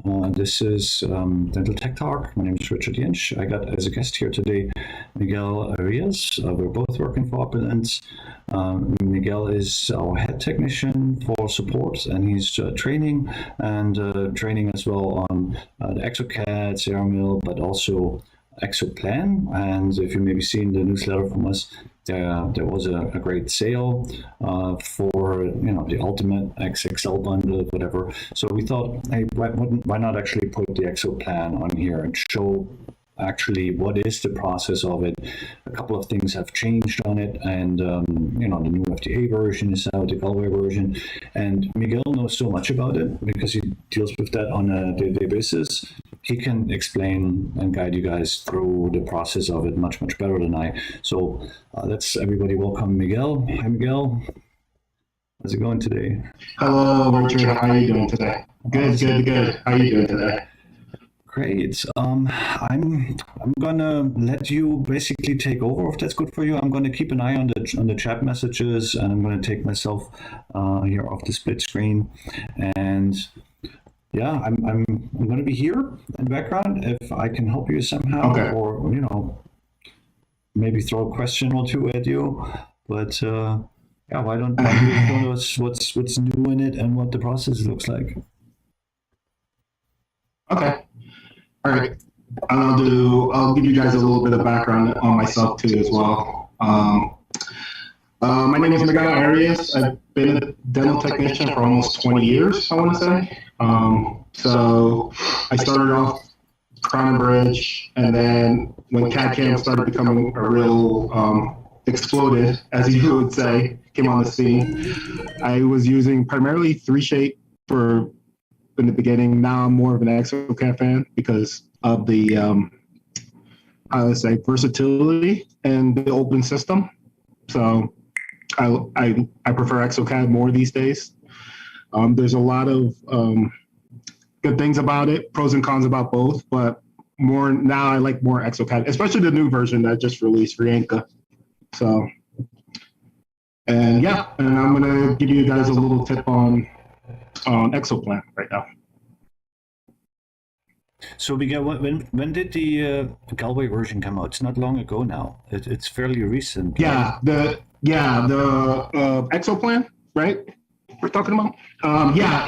This is Dental Tech Talk. My name is Richard Jentsch. I got as a guest here today Miguel Arias. We're both working for Opulence. Miguel is our head technician for support, and he's training as well on the ExoCAD, Ceramil, but also ExoPlan. And if you maybe seen the newsletter from us, there was a great sale for the ultimate XXL bundle, whatever. So we thought, hey, why not actually put the ExoPlan on here and show actually what is the process of it. A couple of things have changed on it, and the new FDA version is out, the Galway version, and Miguel knows so much about it because he deals with that on a day-to-day basis. He can explain and guide you guys through the process of it much better than I. So let's everybody welcome Miguel. Hi, Miguel. How's it going today? Hello, Richard. How are you doing today? Good. How are you doing today? Great. I'm gonna let you basically take over if that's good for you. I'm gonna keep an eye on the chat messages, and I'm gonna take myself here off the split screen. And yeah, I'm gonna be here in the background if I can help you somehow, okay. Or maybe throw a question or two at you. But yeah, why don't you tell us what's new in it and what the process looks like? Okay. All right, I'll give you guys a little bit of background on myself too as well. My name is Miguel Arias. I've been a dental technician for almost 20 years, I want to say. So I started off Crown and Bridge, and then when CAD/CAM started becoming a real exploded, as you would say, came on the scene, I was using primarily 3Shape for in the beginning. Now I'm more of an ExoCAD fan because of the versatility and the open system. So I prefer ExoCAD more these days. There's a lot of good things about it, pros and cons about both, but more now I like more ExoCAD, especially the new version that just released for Yanka. So and I'm gonna give you guys a little tip on ExoPlan right now. So Miguel, when did the Galway version come out? It's not long ago now. It's fairly recent. Yeah, right? the ExoPlan, right? We're talking about.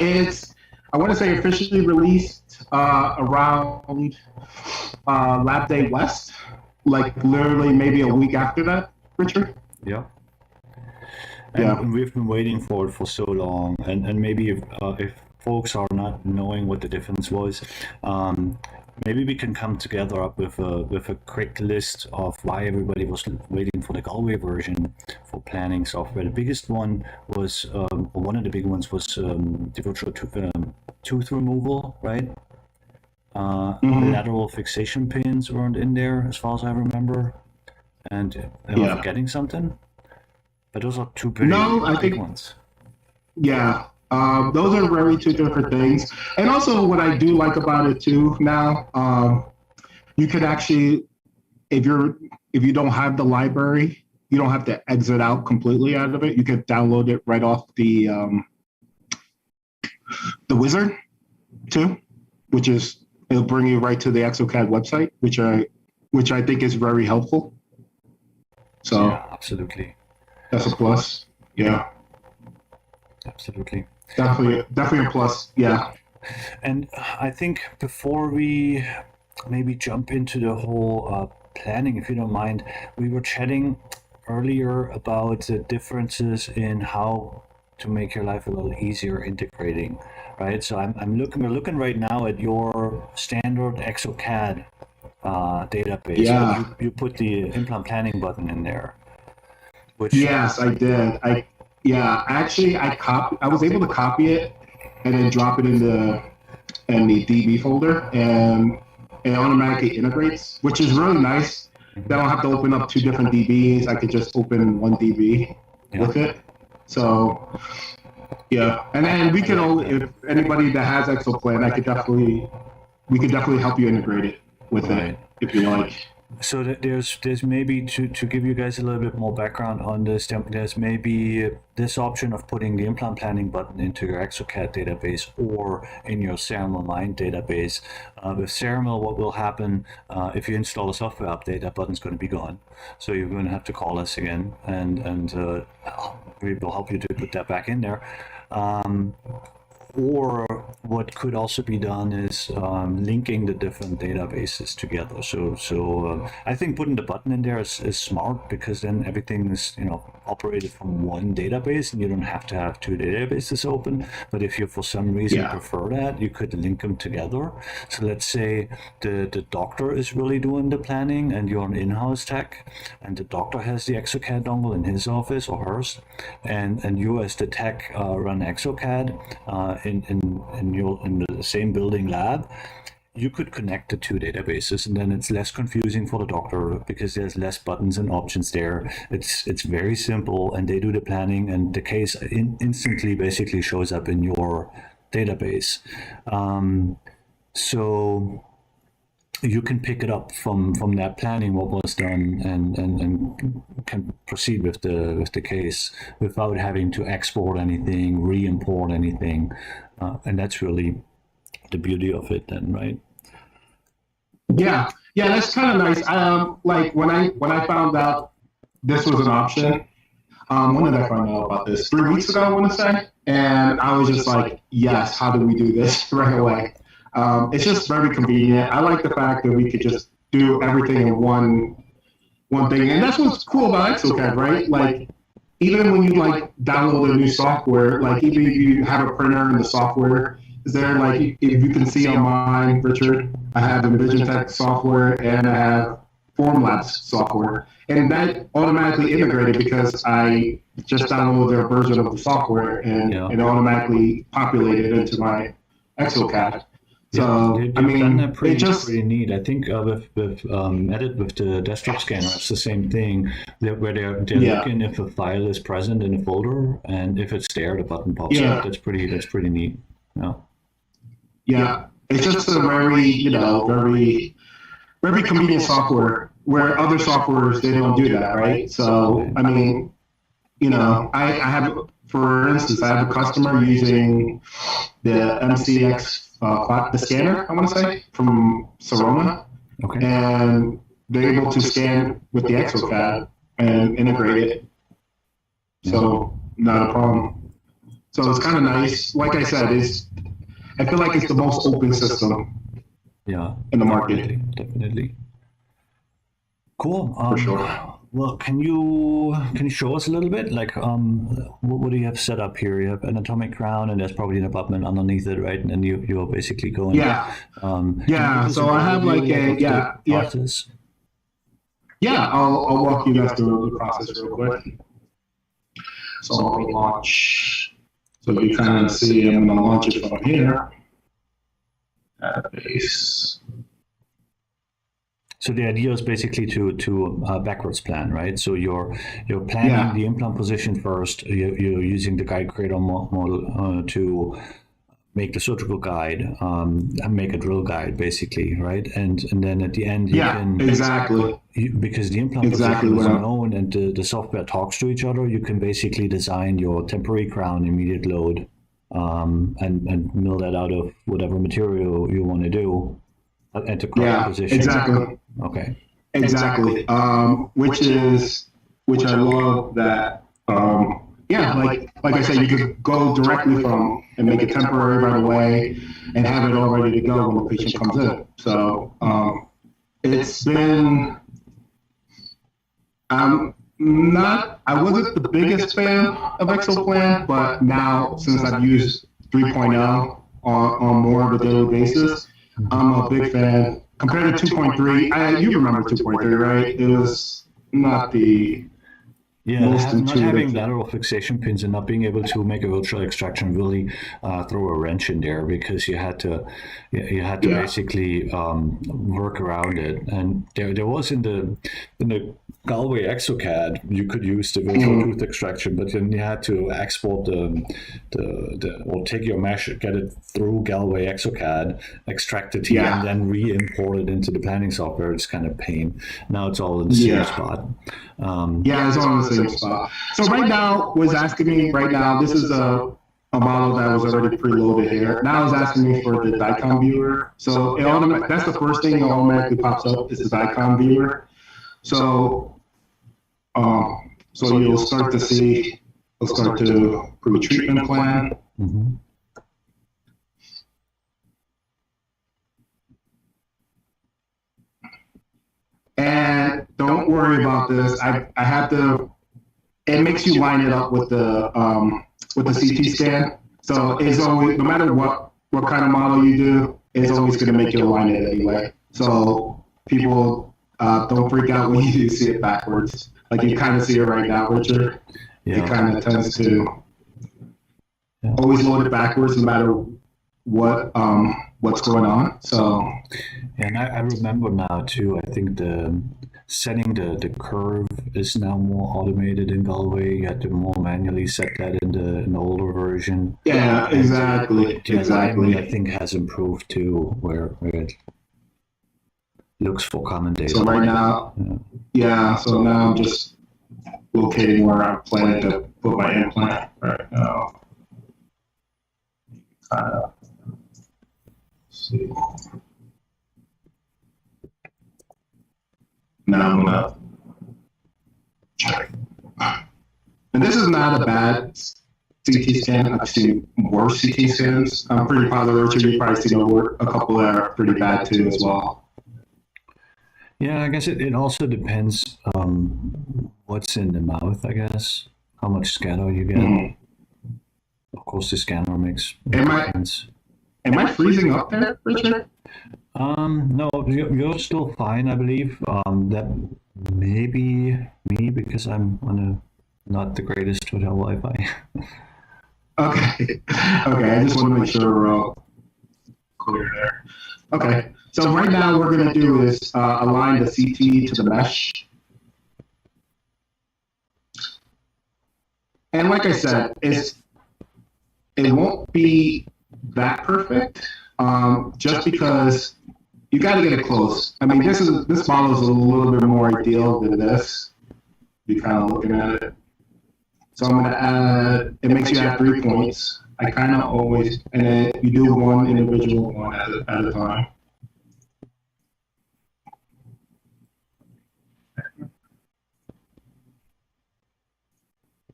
It's I want to say officially released around Lab Day West, like literally maybe a week after that, Richard. Yeah. And we've been waiting for it for so long, and maybe if folks are not knowing what the difference was, maybe we can come together up with a quick list of why everybody was waiting for the Galway version for planning software. The biggest one was, one of the big ones was the virtual tooth removal, right? Lateral fixation pins weren't in there, as far as I remember. And am I forgetting something? But those are two big ones. Yeah, those are very two different things. And also what I do like about it too now, you could actually, if you don't have the library, you don't have to exit out completely out of it. You could download it right off the wizard too, it'll bring you right to the ExoCAD website, which I think is very helpful. So yeah, absolutely. That's a plus. Yeah. Absolutely. Definitely a plus. Yeah. And I think before we maybe jump into the whole planning, if you don't mind, we were chatting earlier about the differences in how to make your life a little easier integrating, right? So we're looking right now at your standard ExoCAD database. Yeah. You put the implant planning button in there. Yes, I did. I was able to copy it and then drop it in the DB folder, and it automatically integrates, which is really nice. Then I don't have to open up two different DBs. I could just open one DB with it. So yeah, and then we can if anybody that has ExoPlan, we could definitely help you integrate it with it if you like. So there's maybe to give you guys a little bit more background on this. There's maybe this option of putting the implant planning button into your ExoCAD database or in your Ceramel Mind database. With Ceramel, what will happen if you install a software update? That button's going to be gone. So you're going to have to call us again, and we will help you to put that back in there. Or what could also be done is linking the different databases together. So I think putting the button in there is smart, because then everything is operated from one database, and you don't have to have two databases open. But if you for some reason prefer that, you could link them together. So let's say the doctor is really doing the planning, and you're an in-house tech, and the doctor has the ExoCAD dongle in his office or hers, and you as the tech run ExoCAD in the same building lab. You could connect the two databases, and then it's less confusing for the doctor because there's less buttons and options there. It's very simple, and they do the planning, and the case instantly basically shows up in your database. So you can pick it up from that planning, what was done, and can proceed with the case without having to export anything, re-import anything, and that's really the beauty of it, then, right? Yeah, that's kind of nice. Like when I found out this was an option, when did I find out about this? 3 weeks ago, I want to say, and I was just like, yes, how do we do this right away? It's just very convenient. I like the fact that we could just do everything in one thing, and that's what's cool about ExoCAD, right? Like, even when you download a new software, like even if you have a printer in the software, is there if you can see on mine, Richard, I have EnvisionTech software and I have Formlabs software, and that automatically integrated because I just downloaded their version of the software and it automatically populated into my ExoCAD. So they've done that pretty neat. I think with Edit with the desktop scanner, it's the same thing. Where they're looking if a file is present in a folder, and if it's there, the button pops up. That's pretty neat. Yeah, it's just a very convenient software where other softwares they don't do that, right? So I mean, I have, for instance, I have a customer using the MCX. The scanner, I want to say, from Sorona, and they're able to scan with the ExoCAD and integrate it. So not a problem. So it's kind of nice. Like I said, I feel like it's the most open system. In the market. Definitely. Cool. For sure. Well, can you show us a little bit? What do you have set up here? You have anatomic crown, and there's probably an abutment underneath it, right? And then you're basically going. So I have process. I'll walk you guys through the process real quick. So let me launch. So you kind of see I'm going to launch it from here. At base. So the idea is basically to backwards plan, right? So you're planning the implant position first. You're using the guide creator model to make the surgical guide, and make a drill guide, basically, right? And then at the end, you can because the implant position is known and the software talks to each other. You can basically design your temporary crown immediate load, and mill that out of whatever material you want to do at the correct position. Exactly. Okay. Exactly. Which I love that. Like I said, you could go directly from and make it temporary right away, and have it all ready to go when the patient comes in. So it's been. I wasn't the biggest fan of ExoPlan, but now since I've used 3.0 on more of a daily basis, I'm a big fan. Compared to 2.3, you remember 2.3, right? It was not the most intuitive. Not having lateral fixation pins and not being able to make a virtual extraction really throw a wrench in there, because you had to basically work around it. And there was in the Galway ExoCAD, you could use the virtual tooth extraction, but then you had to export or take your mesh, get it through Galway ExoCAD, extract the teeth, and then re-import it into the planning software. It's kind of pain. Now it's all in the same spot. It's all in the same spot. So right now, was asking me right now, this is a model that was already preloaded here. Now it's asking me for the DICOM viewer. So that's the first thing that automatically pops up is the DICOM viewer. So you'll start to see, we'll start to pre-treatment plan. Mm-hmm. And don't worry about this. I have to. It makes you line it up with the CT scan. So it's always, no matter what kind of model you do, it's always going to make you align it anyway. So people don't freak out when you do see it backwards. Like you kind of see it right now, Richard. Yeah. It kind of tends to always load it backwards, no matter what's going on. So. And I remember now too. I think the setting the curve is now more automated in Galway. You had to more manually set that in the older version. Yeah, exactly. The alignment, I think, has improved too, where it looks for common data. So right now, so now I'm just locating where I'm planning to put my implant right now. See. Now I'm gonna check. And this is not a bad CT scan. I've seen worse CT scans. I'm pretty positive, Richard, you've probably seen a couple that are pretty bad too as well. Yeah, I guess it also depends what's in the mouth, I guess. How much scatter you get. Mm-hmm. Of course, the scanner makes sense. Am I freezing up there, Richard? No, you're still fine, I believe. That may be me because I'm on not the greatest hotel Wi-Fi. Okay, I just want to make sure we're all clear there. Okay, so right now what we're going to do is align the CT to the mesh. And like I said, it won't be that perfect, just because you got to get it close. I mean, this model is a little bit more ideal than this. You're kind of looking at it. So I'm going to add, it makes you add 3 points. I kind of always, and then you do one individual one at a time.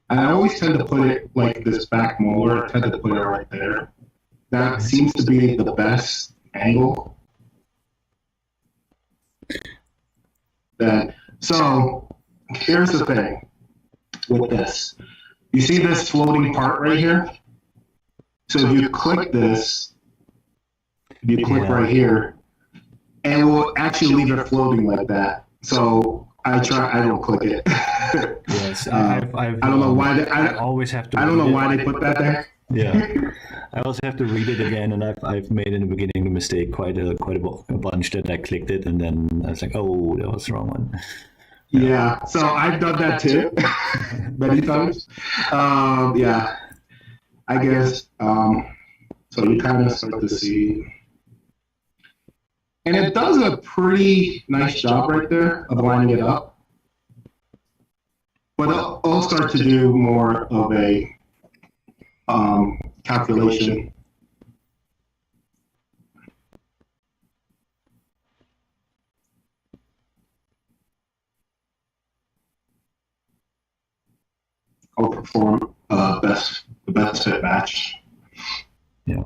And I always tend to put it like this back molar, I tend to put it right there. That seems to be the best angle. So here's the thing with this. You see this floating part right here? So if you click this, right here, and it will actually leave it floating like that. So I don't click it. Yes, I don't know why I always have to. I don't know why they put that there. Yeah, I also have to read it again, and I've made in the beginning a mistake quite a bunch that I clicked it, and then I was like, oh, that was the wrong one. Yeah, so I've done that too, many times. Yeah, I guess. So you kind of start to see, and it does a pretty nice job right there of lining it up. But I'll start to do more of a calculation. I'll perform the best fit match. Yeah.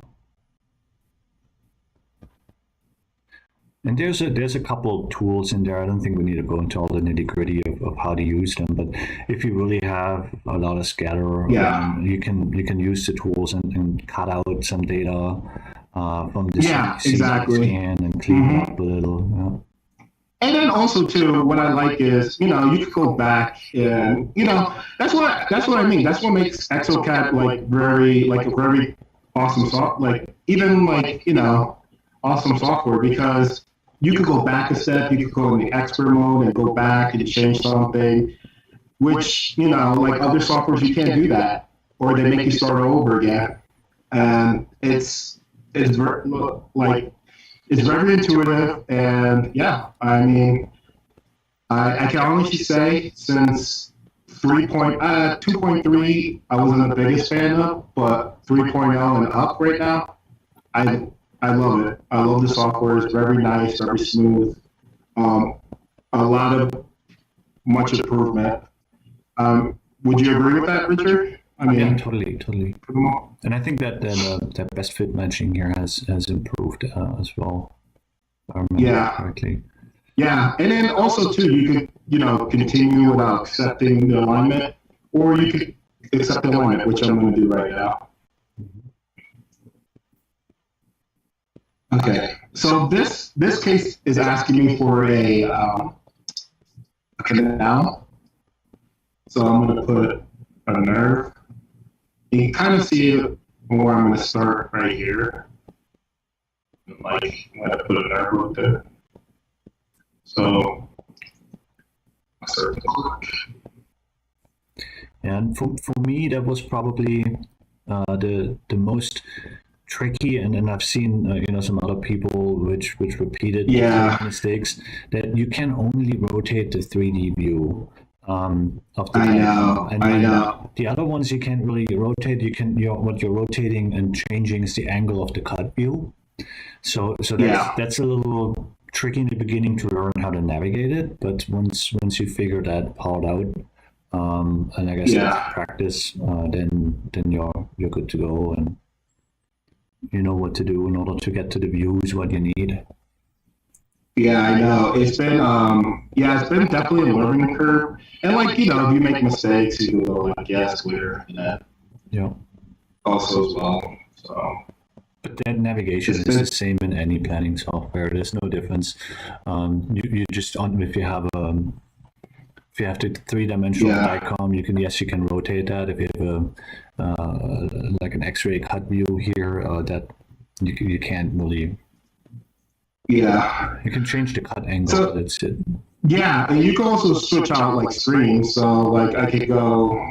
And there's a couple of tools in there. I don't think we need to go into all the nitty gritty of how to use them. But if you really have a lot of scatter, you can use the tools and cut out some data from the scan and clean it up a little. Yeah. And then also too, what I like is, you could go back and, that's what I mean. That's what makes ExoCAD a very awesome software. Awesome software, because you could go back a step, you could go in the expert mode and go back and change something, which, like other softwares, you can't do that, or they make you start over again. And it's very intuitive, and yeah, I mean, I can honestly say since 2.3, I wasn't the biggest fan of, but 3.0 and up right now, I love it. I love the software. It's very nice, very smooth. A lot of much improvement. Would you agree with that, Richard? I mean, yeah, totally. And I think that that best fit matching here has improved as well. Correctly. Yeah, and then also too, you could continue without accepting the alignment, or you could accept the alignment, which I'm going to do right now. Okay, so this case is asking me for a canal. So I'm going to put a nerve. You can kind of see it where I'm going to start right here. Like, I'm going to put a nerve with it. So I start to click. And for me, that was probably the most tricky, and then I've seen some other people which repeated mistakes, that you can only rotate the 3D view of the icon. I know. The other ones you can't really rotate. What you're rotating and changing is the angle of the cut view. So that's a little tricky in the beginning to learn how to navigate it, but once you figure that part out, and I guess practice, then you're good to go, and you know what to do in order to get to the views what you need. Yeah, I know. It's been definitely a learning curve. And if you make mistakes, you can go like clear and that. Yeah. Also as well. So but that navigation is the same in any planning software. There's no difference. You just if you have the 3-dimensional icon, you can rotate that. If you have like an X-ray cut view here, that you can't really. Yeah. You can change the cut angle. So, that's it. Yeah, and you can also switch out like screens. So I could go.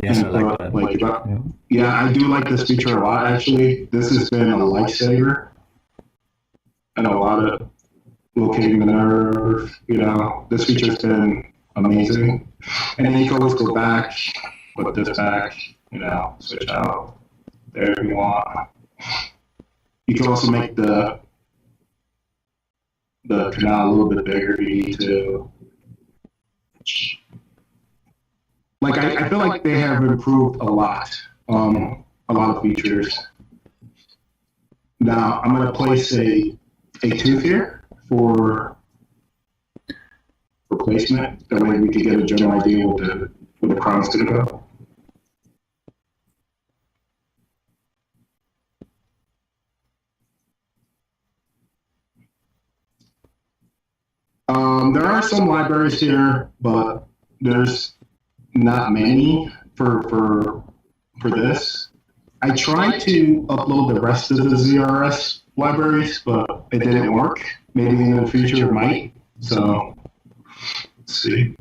Yes, I like that. I do like this feature a lot. Actually, this has been a lifesaver, and a lot of locating the nerve. This feature's been amazing. And then you can always go back, put this back. Switch out there if you want. You can also make the canal a little bit bigger if you need to. I feel like they have improved a lot of features. Now I'm going to place a tooth here for placement. That way we can get a general idea where the crown's going to go. There are some libraries here, but there's not many for this. I tried to upload the rest of the ZRS libraries, but it didn't work. Maybe in the future it might. So let's see.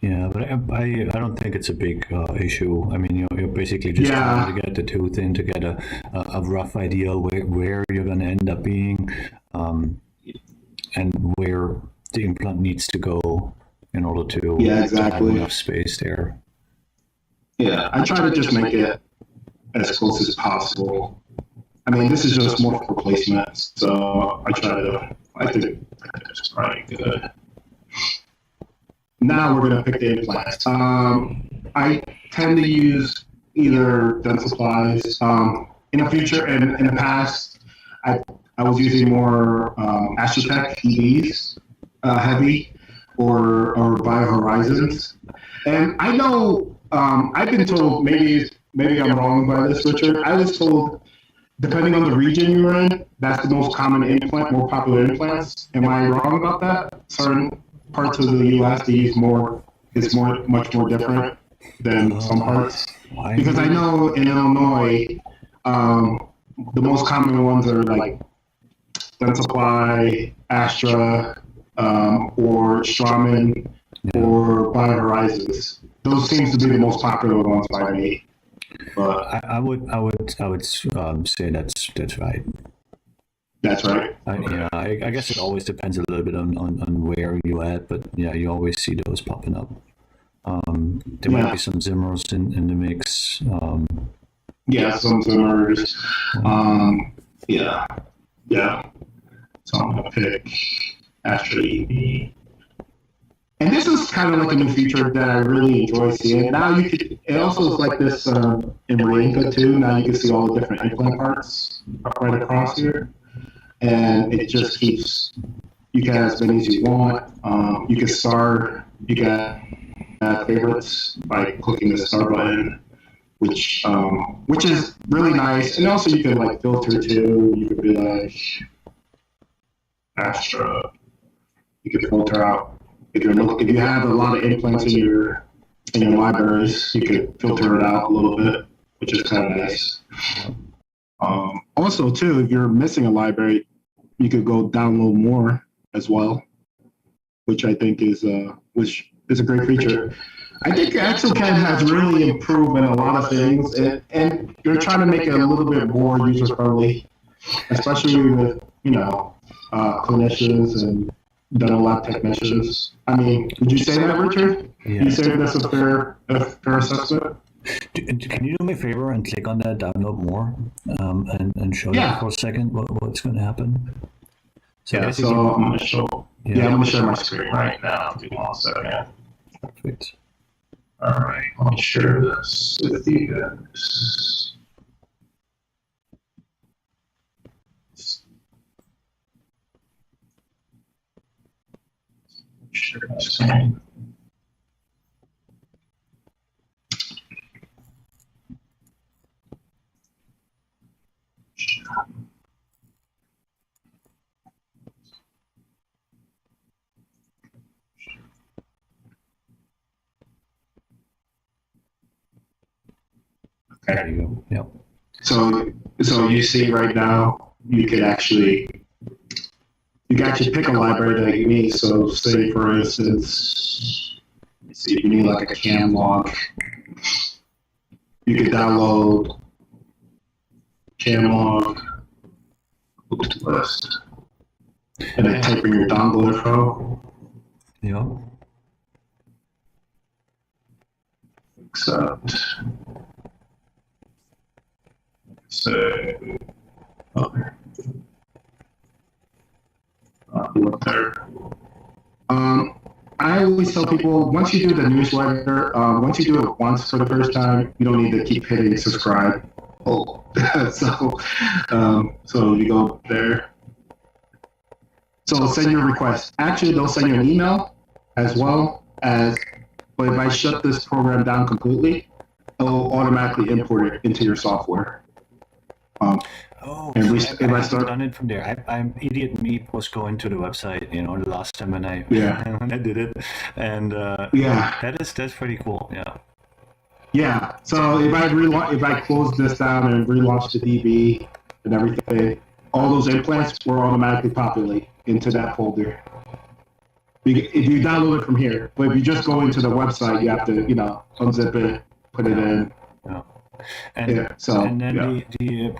Yeah, but I don't think it's a big issue. I mean, you're basically just trying to get the tooth in to get a rough idea where you're going to end up being, and where the implant needs to go in order to have enough space there. Yeah, I try to just make it as close as possible. I mean, this is just more for placement, so I think it's probably good. Now we're going to pick the implants. I tend to use either dental supplies. In the future, and in the past, I was using more Astrotech EVs, heavy, or BioHorizons. And I know I've been told, maybe I'm wrong by this, Richard. I was told, depending on the region you're in, that's the most common implant, more popular implants. Am I wrong about that? Certain parts of the U.S. they use much more different than some parts. Because I know in Illinois, the most common ones are like Dentsply, Astra, or Straumann, or BioHorizons. Those seems to be the most popular ones by me. But I would say that's right. that's right. Yeah, I guess it always depends a little bit on where you're at, but yeah, you always see those popping up. There might be some Zimmers in the mix. Some Zimmers. Yeah. So I'm gonna pick Astra EV. And this is kind of like a new feature that I really enjoy seeing. Now you could, it also is like this in Ringa too. Now you can see all the different implant parts right across here. And it just keeps, you can have as many as you want. You can you can add favorites by clicking the star button, which is really nice. And also you can like filter too. You could be like Astra. You can filter out. If you have a lot of implants in your libraries, you could filter it out a little bit, which is kind of nice. Also, too, if you're missing a library, you could go download more as well, which I think is a great feature. I think ExoCAD has really improved in a lot of things, and you're trying to make it a little bit more user friendly, especially with clinicians and dental lab technicians. I mean, would you say that, Richard? Yeah. You say that's a fair assessment? Can you do me a favor and click on that download more and show that for a second what's going to happen? So I'm going to show. I'm going to share my screen right now. Give me 1 second. Perfect. All right, let me share this with you guys. Share my screen. There you go. Yep. So you see right now, you can actually pick a library that you need. So say for instance, let's see if you need like a cam log, you could download cam log to list, and then type in your dongle info. Yeah. Accept. So, look there. I always tell people, once you do the newsletter, once you do it once for the first time, you don't need to keep hitting subscribe. So you go there. So send your request. Actually, they'll send you an email as well as, but if I shut this program down completely, it'll automatically import it into your software. I've done it from there. I'm idiot me was going to the website, the last time when I did it, and that's pretty cool. Yeah. So if I close this down and relaunch the DB and everything, all those implants will automatically populate into that folder. If you download it from here, but if you just go into the website, you have to unzip it, put it in. Yeah.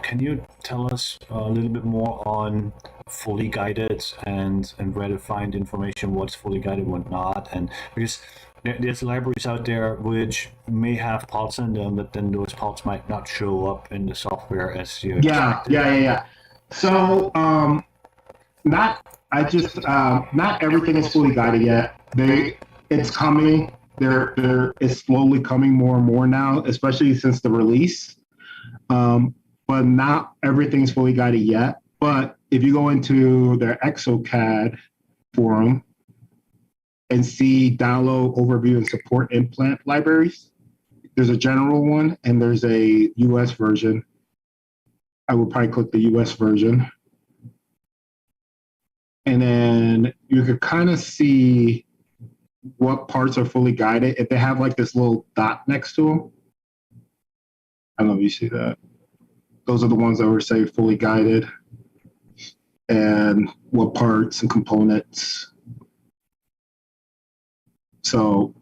Can you tell us a little bit more on fully guided and where to find information, what's fully guided, what not? And because there's libraries out there which may have parts in them, but then those parts might not show up in the software as you expected. Yeah. So not everything is fully guided yet. It's coming. It's slowly coming more and more now, especially since the release. But not everything's fully guided yet. But if you go into their ExoCAD forum and see download, overview, and support implant libraries, there's a general one and there's a US version. I would probably click the US version. And then you could kind of see what parts are fully guided. If they have like this little dot next to them, I don't know if you see that. those are the ones that were, say, fully guided, and what parts and components. So,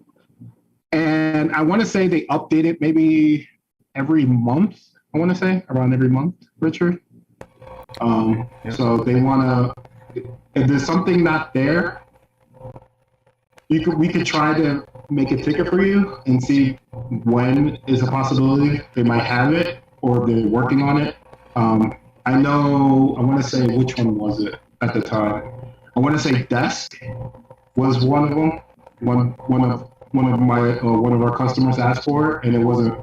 and I want to say they update it maybe every month. I want to say around every month, Richard. So they want to, if there's something not there, we could try to make a ticket for you and see when is a possibility they might have it or they're working on it. I know, I want to say, which one was it at the time? I want to say desk was one of them. One of our customers asked for it, and it wasn't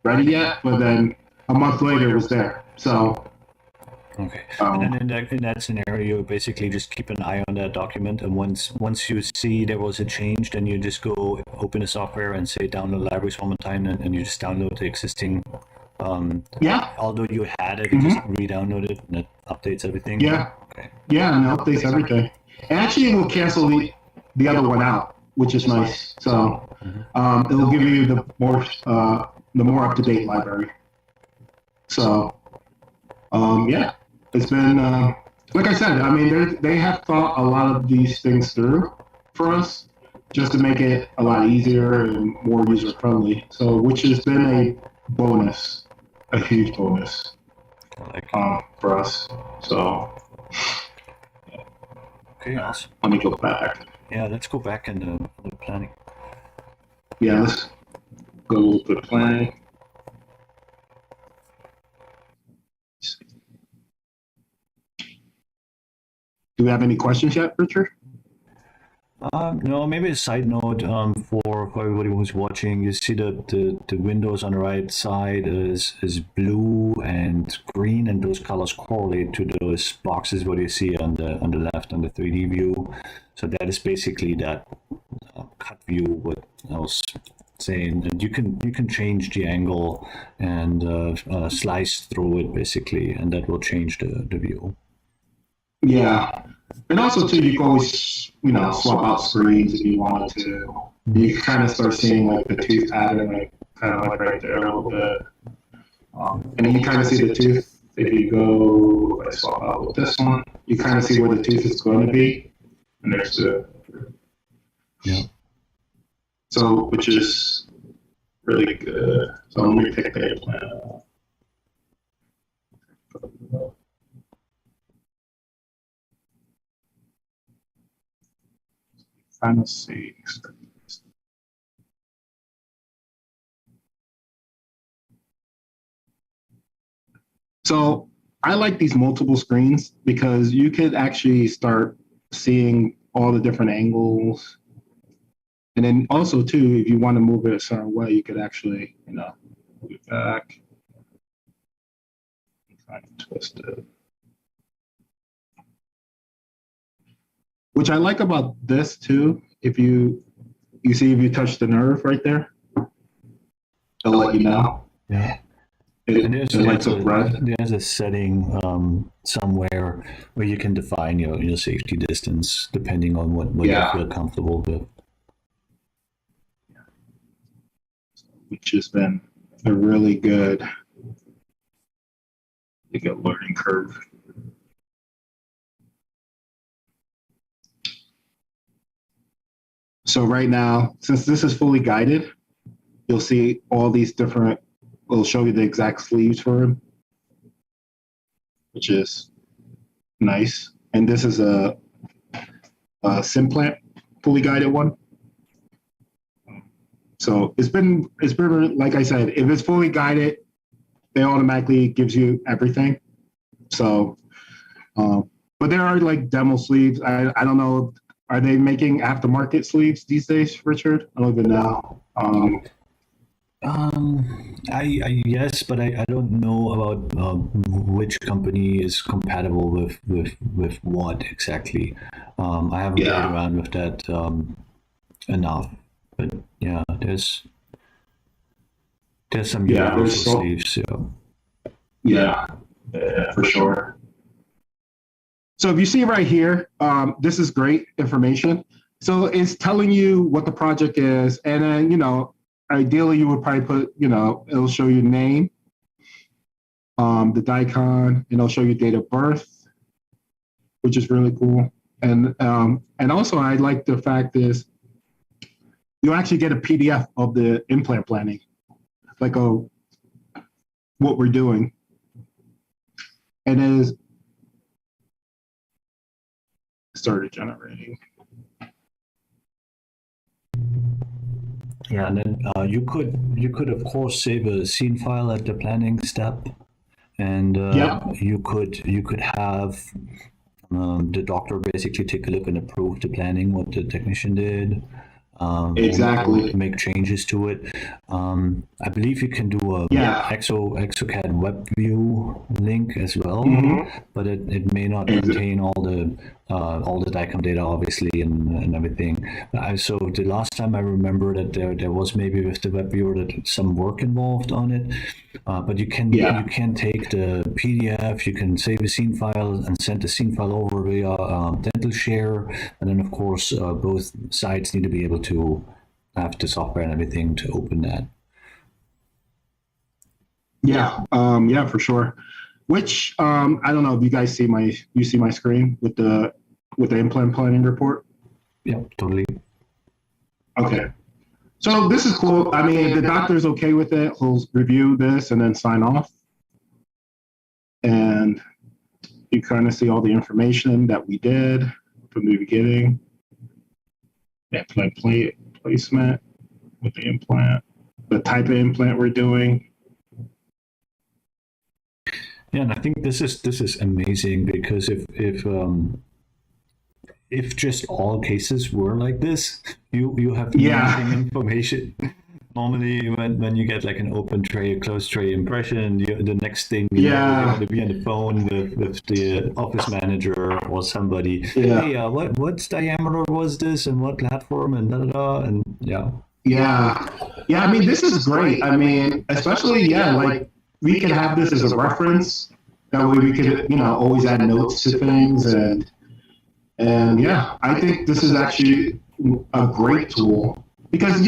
ready yet. But then a month later, it was there. So. Okay. And then in that scenario, basically just keep an eye on that document, and once you see there was a change, then you just go open the software and say download libraries one more time, and you just download the existing. Although you had it, you just re-download it, and it updates everything. Yeah. Okay. Yeah, and it updates everything. And actually, it will cancel the other one out, which is nice. So it will give you the more up-to-date library. So yeah. It's been, like I said, I mean, they have thought a lot of these things through for us just to make it a lot easier and more user-friendly. So, which has been a bonus, a huge bonus for us. So, okay, awesome. Let me go back. Yeah, let's go back in the planning. Yeah, let's go to the planning. Do we have any questions yet, Richard? No, maybe a side note for everybody who's watching. You see the windows on the right side is blue and green, and those colors correlate to those boxes what you see on the left on the 3D view. So that is basically that cut view. What I was saying, and you can change the angle and slice through it basically, and that will change the view. Yeah, and also too, you can always swap out screens if you wanted to. You kind of start seeing like the tooth pattern, like kind of like right there a little bit, and then you kind of see the tooth. If you go, if I swap out with this one, you kind of see where the tooth is going to be, and there's the So, which is really good. So let me pick the plan. Final C. So I like these multiple screens because you could actually start seeing all the different angles. And then also too, if you want to move it a certain way, you could actually, move it back. Kind of twist it. Which I like about this too, if you see if you touch the nerve right there, it'll let you know. Yeah. It lights up red. There's a setting somewhere where you can define your safety distance depending on what you feel comfortable with. Which has been a really good learning curve. So right now, since this is fully guided, you'll see all these different, it'll show you the exact sleeves for him, which is nice. And this is a Simplant fully guided one. So it's been like I said, if it's fully guided, it automatically gives you everything. So, but there are like demo sleeves. I don't know. Are they making aftermarket sleeves these days, Richard? I don't even know. Yes, but I don't know about which company is compatible with what exactly. I haven't played around with that enough. But yeah, there's some universal sleeves. Yeah, for sure. So if you see right here, this is great information. So it's telling you what the project is, and then ideally you would probably put it'll show you name, the daikon, and it'll show you date of birth, which is really cool. And also I like the fact is you actually get a PDF of the implant planning, like what we're doing. And it is started generating. Yeah, and then you could of course save a scene file at the planning step, and you could have the doctor basically take a look and approve the planning what the technician did. Exactly. Make changes to it. I believe you can do a ExoCAD web view link as well, but it may not contain all the DICOM data obviously and everything. So the last time I remember that there was maybe with the web viewer that some work involved on it, but you can take the PDF, you can save a scene file and send the scene file over via dental share, and then of course both sides need to be able to have the software and everything to open that. Yeah, for sure. Which I don't know if you guys see my screen with the implant planning report. Yeah, totally. Okay. So this is cool. I mean, if the doctor's okay with it, he'll review this and then sign off. And you kind of see all the information that we did from the beginning. Implant placement with the implant, the type of implant we're doing. Yeah, and I think this is amazing because if just all cases were like this, you have missing information. Normally, when you get like an open tray, a closed tray impression, the next thing you want to be on the phone with the office manager or somebody. Hey, what diameter was this and what platform and and I mean, this is great. I mean, especially like we can have this as a reference. That way we could always add notes to things and I think this is actually a great tool because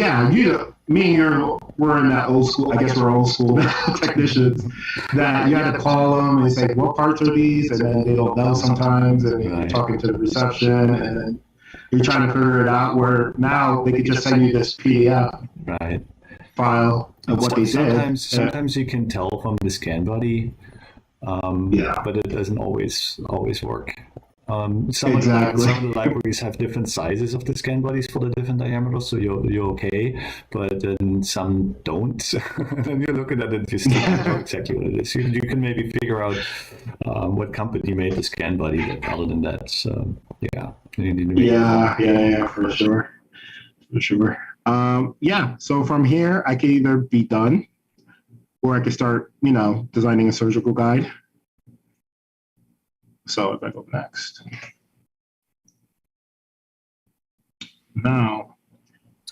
me and we're in that old school. I guess we're old school technicians that you had to call them and say what parts are these, and then they don't know sometimes, and you're talking to the reception, and then you're trying to figure it out. Where now they could just send you this PDF file of what they did. Sometimes you can tell from the scan body, but it doesn't always work. Some of the libraries have different sizes of the scan bodies for the different diameters, so you're okay, but then some don't. Then you're looking at it, you still don't know exactly what it is. You can maybe figure out what company made the scan body, but other than that, you need to for sure. So from here, I can either be done, or I could start, designing a surgical guide. So if I go next, now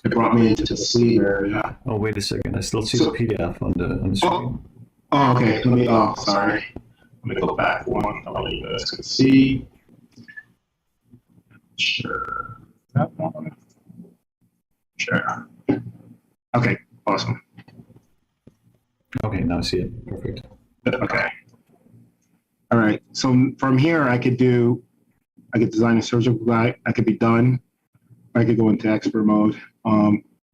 it brought me into the sleeve area. Oh, wait a second! I still see the PDF on the screen. Oh, okay. Sorry. Let me go back one. I'll let you guys can see. Sure. That one. Sure. Okay. Awesome. Okay, now I see it. Perfect. Okay. All right. So from here, I could design a surgical guide. I could be done. I could go into expert mode.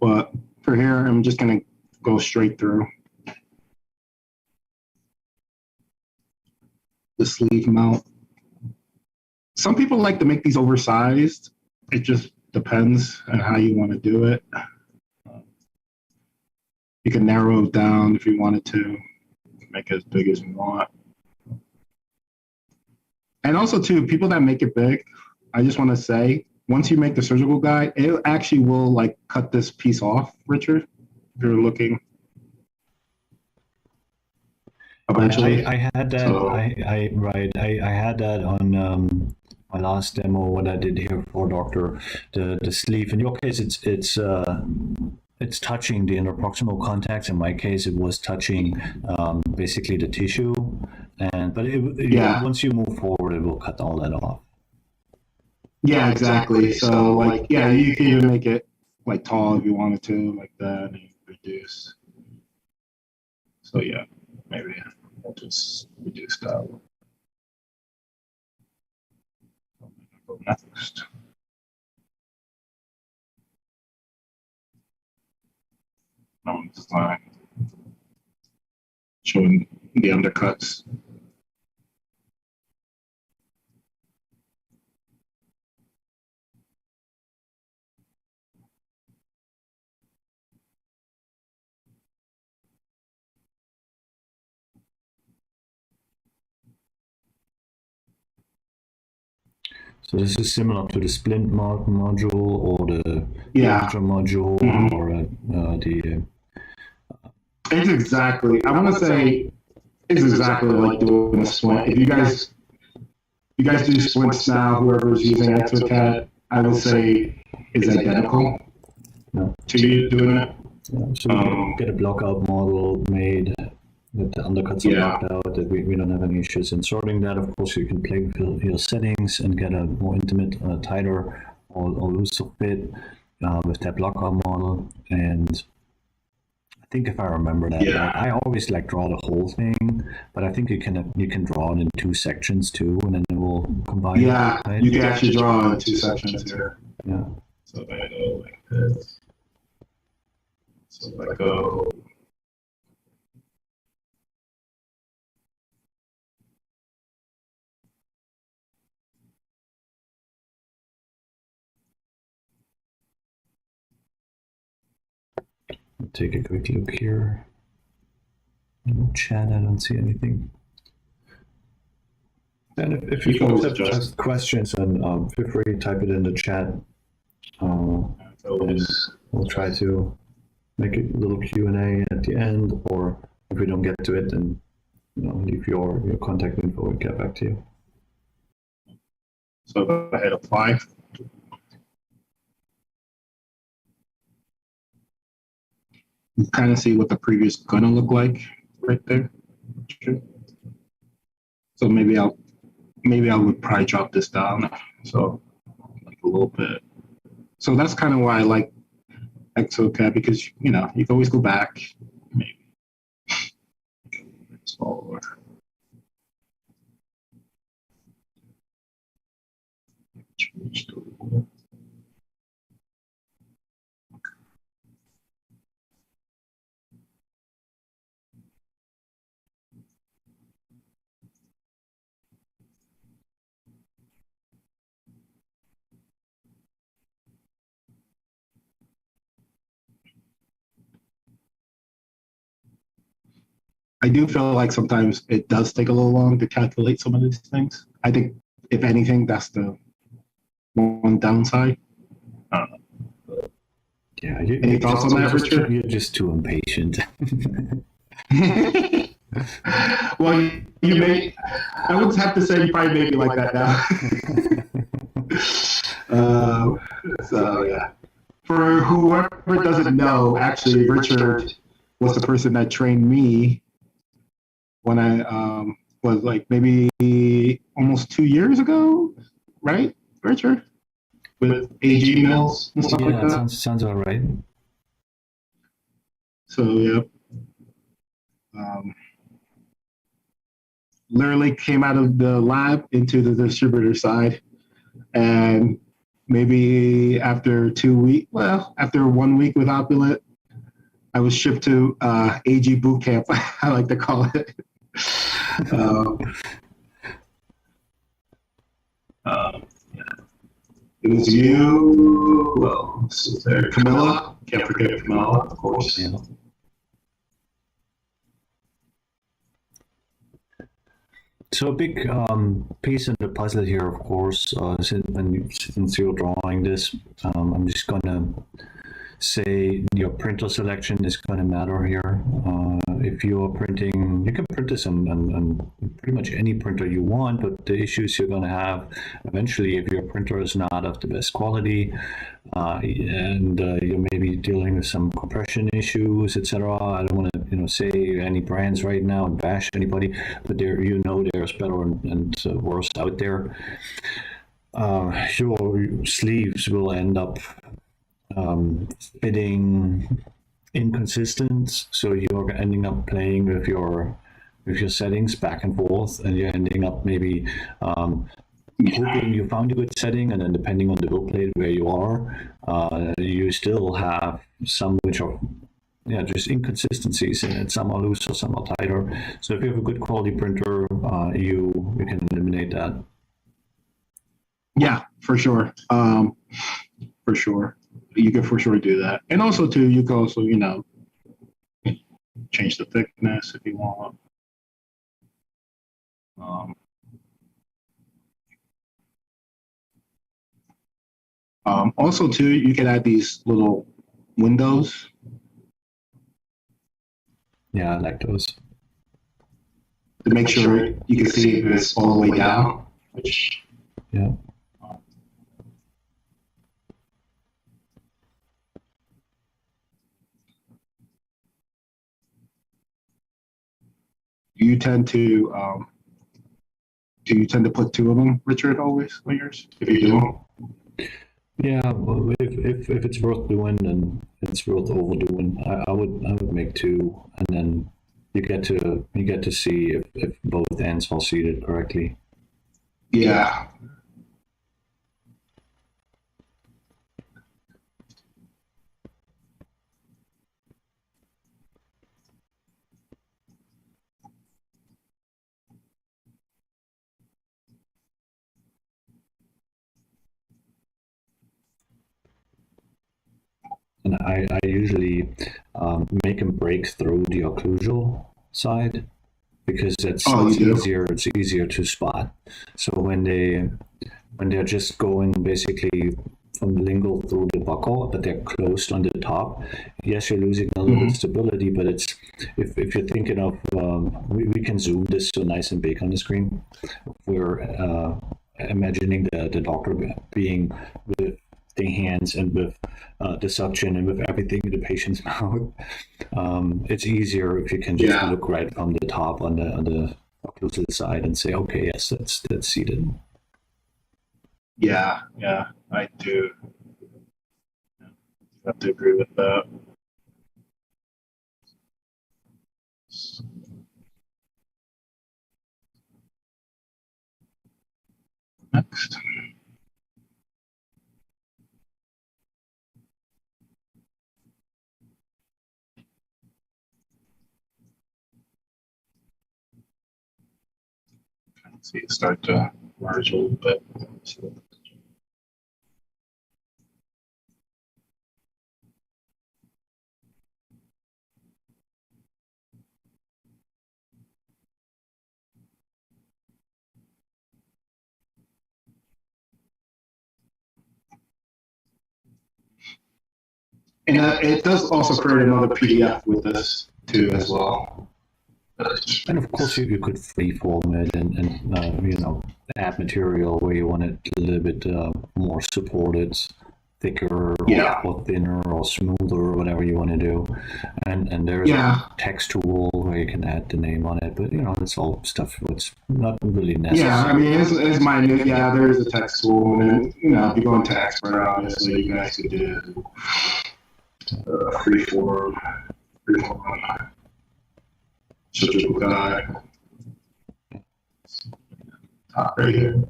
But for here, I'm just going to go straight through. The sleeve mount. Some people like to make these oversized. It just depends on how you want to do it. You can narrow it down if you wanted to, make it as big as you want. And also, too, people that make it big, I just want to say, once you make the surgical guide, it actually will cut this piece off, Richard, if you're looking. Eventually. I had that. So, I had that on my last demo. What I did here for Doctor, the sleeve. In your case, it's touching the interproximal contacts. In my case, it was touching basically the tissue. But once you move forward, it will cut all that off. Yeah, exactly. So you can even make it tall if you wanted to, like that, and reduce. So maybe just reduce that. Go next. Design showing the undercuts. So this is similar to the splint module or the Ultra module or the. It's exactly. I want to say it's exactly like doing a splint. If you guys do splints now, whoever's using ExoCAD, I would say is identical to you doing it. Yeah, so we can get a blockout model made that the undercuts are blocked out, that we don't have any issues in sorting that. Of course, you can play with your settings and get a more intimate, tighter or looser fit with that blockout model. And I think if I remember that, I always draw the whole thing, but I think you can draw it in 2 sections too, and then it will combine. Yeah, right? You can actually draw in 2 sections here. Yeah. So if I go like this, so if I go. I'll take a quick look here. In the chat, I don't see anything. And if you folks have just questions, then feel free to type it in the chat. And we'll try to make a little Q&A at the end, or if we don't get to it, then leave your contact info and get back to you. So go ahead, apply. You kind of see what the preview is gonna look like right there. So maybe I would probably drop this down. So like a little bit. So that's kind of why I like ExoCAD, because you can always go back. Maybe smaller. I do feel like sometimes it does take a little long to calculate some of these things. I think, if anything, that's the one downside. Yeah, any thoughts on that, Richard? You're just too impatient. Well, I would have to say you probably made me like that now. So yeah. For whoever doesn't know, actually, Richard was the person that trained me when I was maybe almost 2 years ago, right, Richard? With AG mills and stuff like that. Yeah, sounds all right. So yeah, literally came out of the lab into the distributor side, and maybe after 1 week with Opulent, I was shipped to AG boot camp. I like to call it. It was you. Well, there, Camilla. Can't forget Camilla, of course. Yeah. So a big piece in the puzzle here, of course, since you're drawing this, I'm just gonna say your printer selection is going to matter here. If you're printing, you can print this on pretty much any printer you want, but the issues you're going to have eventually, if your printer is not of the best quality, and you're maybe dealing with some compression issues, etc. I don't want to, say any brands right now and bash anybody, but there's better and worse out there. Your sleeves will end up fitting inconsistent, so you're ending up playing with your with your settings back and forth, and you're ending up maybe hoping you found a good setting, and then depending on the build plate where you are, you still have some which are just inconsistencies in it. Some are looser, some are tighter. So if you have a good quality printer, you can eliminate that. Yeah, for sure. For sure, you can for sure do that. And also too, you can also change the thickness if you want. Also too, you can add these little windows. Yeah, I like those. To make sure you can see if it's all the way down. Which, yeah. You tend to do you tend to put two of them, Richard, always on yours? If you do? Yeah, well, if it's worth doing, then it's worth overdoing. I would make two, and then you get to see if both ends are seated correctly. Yeah. And I usually make them break through the occlusal side, because it's easier to spot. So when they're just going basically from the lingual through the buccal, but they're closed on the top, yes, you're losing a little bit of stability, but it's if you're thinking of we can zoom this so nice and big on the screen. We're imagining the doctor being with the hands and with the suction and with everything in the patient's mouth. It's easier if you can just look right from the top on the occlusal side and say, okay, yes, that's seated. Yeah, I do. I have to agree with that. Next. See it start to merge a little bit. And it does also create another PDF with this too as well. And of course, you could freeform it and add material where you want it a little bit more supported, thicker or thinner or smoother or whatever you want to do. And there's a text tool where you can add the name on it, but it's all stuff that's not really necessary. Yeah, I mean, it's minute. Yeah, there is a text tool, and if you go into Expert, obviously you guys could do freeform, surgical guide, top right here.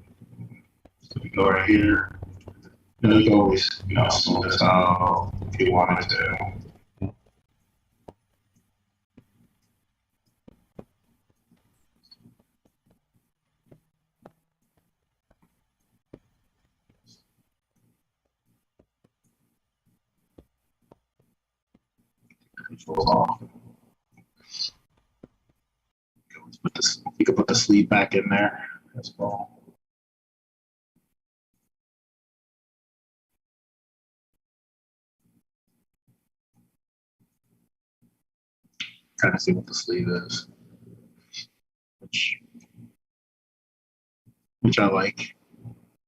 So we go right here. You can always, smooth this out if you wanted to. Controls off. You can put the sleeve back in there as well. Kind of see what the sleeve is, which I like.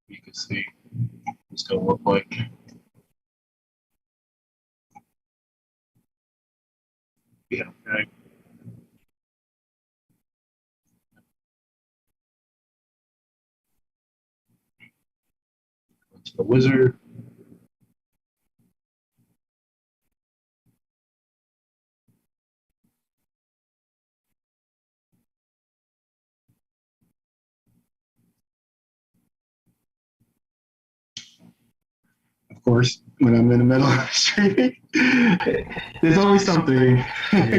You can see it's gonna look like. Yeah. Okay. To the wizard. course, when I'm in the middle of streaming, there's always something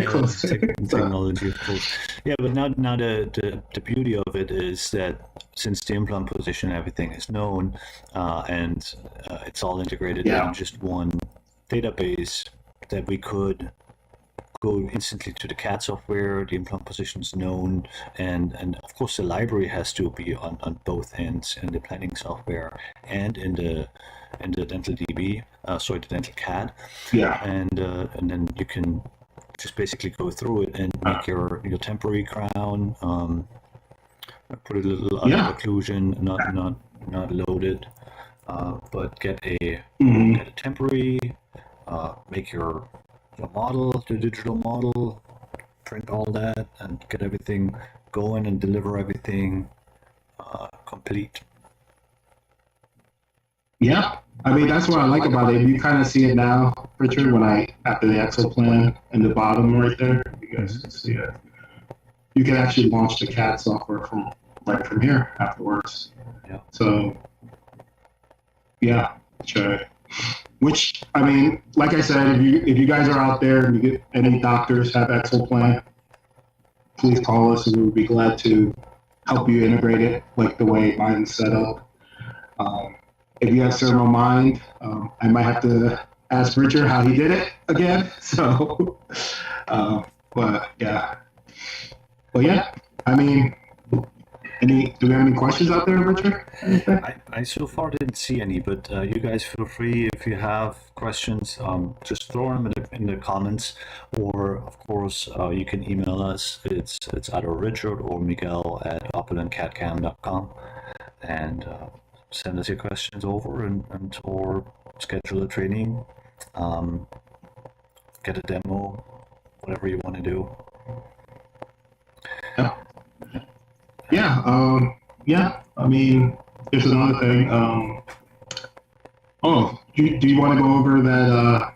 close. Technology, of course. Yeah, but now the beauty of it is that since the implant position, everything is known, and it's all integrated in just one database, that we could go instantly to the CAD software, the implant position is known, and of course the library has to be on both ends, in the planning software and in the dental DB, the dental CAD. Yeah. And then you can just basically go through it and make your temporary crown, put a little occlusion, not loaded, but get a temporary, make your model, the digital model, print all that, and get everything going and deliver everything complete. Yeah, I mean, that's what I like about it. You kind of see it now, Richard, after the ExoPlan in the bottom right there, you guys can see it. You can actually launch the CAD software from here afterwards. Yeah. So, yeah, sure. Which, I mean, like I said, if you guys are out there and you get any doctors have ExoPlan, please call us and we would be glad to help you integrate it like the way mine's set up. If you have Cerimo Mind, I might have to ask Richard how he did it again. So, but yeah, I mean, do we have any questions out there, Richard? I so far didn't see any, but you guys feel free if you have questions, just throw them in the comments, or of course you can email us. It's either Richard or Miguel at opulentcadcam.com, and send us your questions over and or schedule a training, get a demo, whatever you want to do. Yeah. I mean, there's another thing. Do you want to go over that?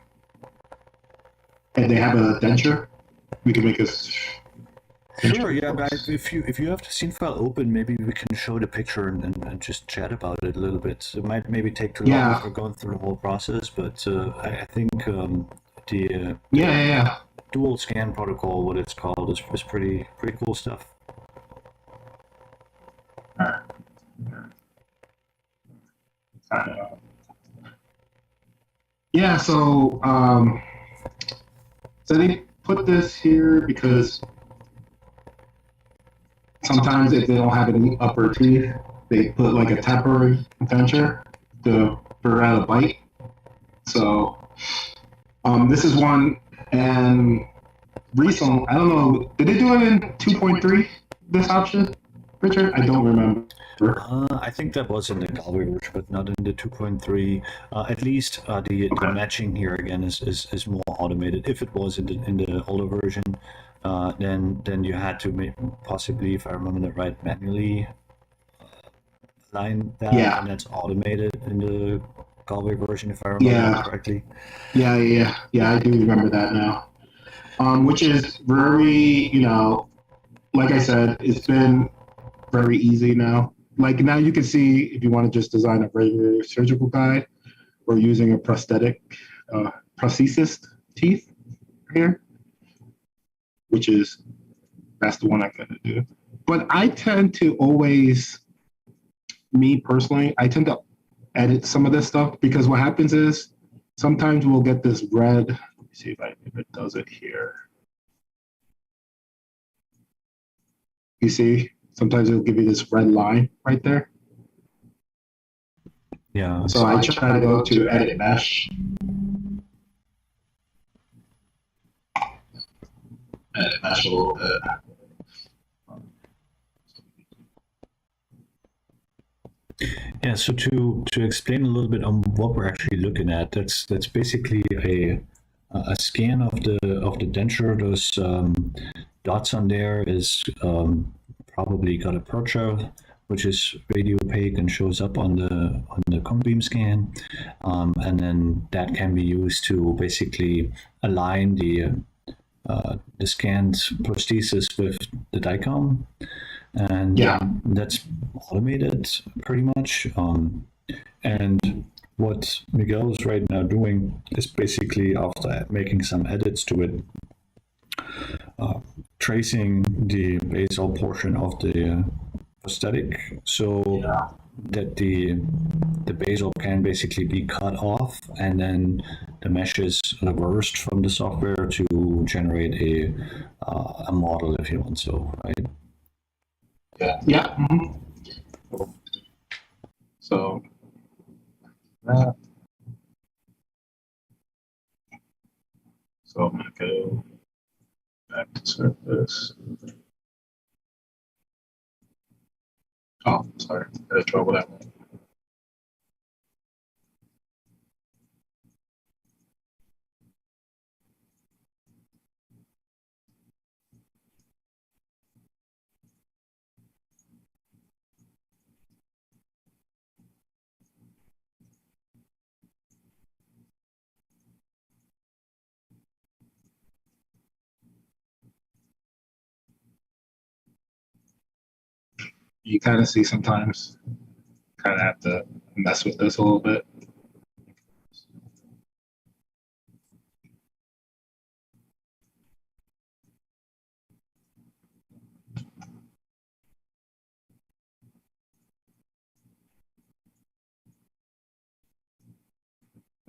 And they have a denture. We can make us. Sure. Yeah. But if you have the scene file open, maybe we can show the picture and just chat about it a little bit. It might maybe take too long if we're going through the whole process, but I think the dual scan protocol, what it's called, is pretty cool stuff. Yeah, so they put this here because sometimes if they don't have any upper teeth, they put like a temporary denture to prevent a bite. So this is one, and recently, I don't know, did they do it in 2.3, this option, Richard? I don't remember. I think that was in the Galway version, but not in the 2.3. At least the matching here again is more automated. If it was in the older version, then you had to possibly, if I remember that right, manually line that, and that's automated in the Galway version, if I remember that correctly. Yeah, I do remember that now. Which is very, like I said, it's been very easy now. Like now you can see if you want to just design a regular surgical guide, we're using a prosthetic prosthesis teeth here, that's the one I gotta do. But I tend to always, me personally, I tend to edit some of this stuff because what happens is sometimes we'll get this red, let me see if it does it here. You see? Sometimes it'll give you this red line right there. Yeah. So I try to go to edit mesh. Edit mesh a little bit. Yeah. So to explain a little bit on what we're actually looking at, that's basically a scan of the denture. Those dots on there is probably got a aperture, which is radio opaque and shows up on the cone beam scan, and then that can be used to basically align the scanned prosthesis with the DICOM, and that's automated pretty much. And what Miguel is right now doing is basically, after making some edits to it, tracing the basal portion of the prosthetic so that the basal can basically be cut off, and then the mesh is reversed from the software to generate a model, if you want so, right? Yeah. Mm-hmm. So that. So I'm gonna go back to surface. Oh, sorry, I had trouble with that one. You kind of see sometimes, kind of have to mess with this a little bit.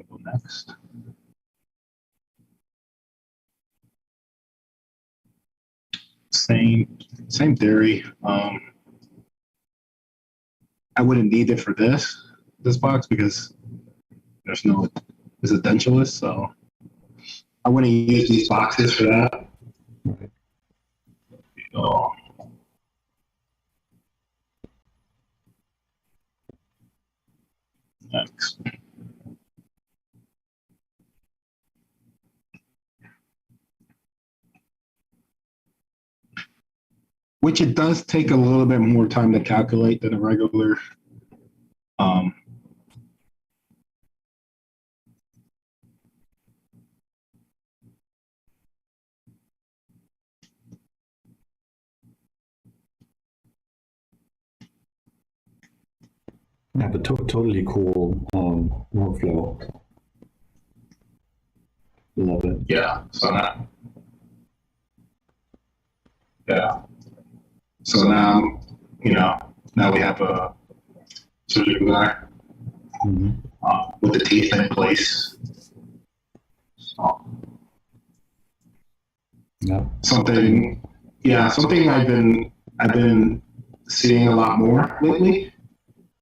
Go next. Same theory. I wouldn't need it for this box because there's no, it's a dentulous, so I wouldn't use these boxes for that. Right. So, next. Which it does take a little bit more time to calculate than a regular. Yeah, but totally cool workflow. Love it. Yeah. So now, yeah. So now, now we have a surgical guy with the teeth in place. So, Yeah. something I've been seeing a lot more lately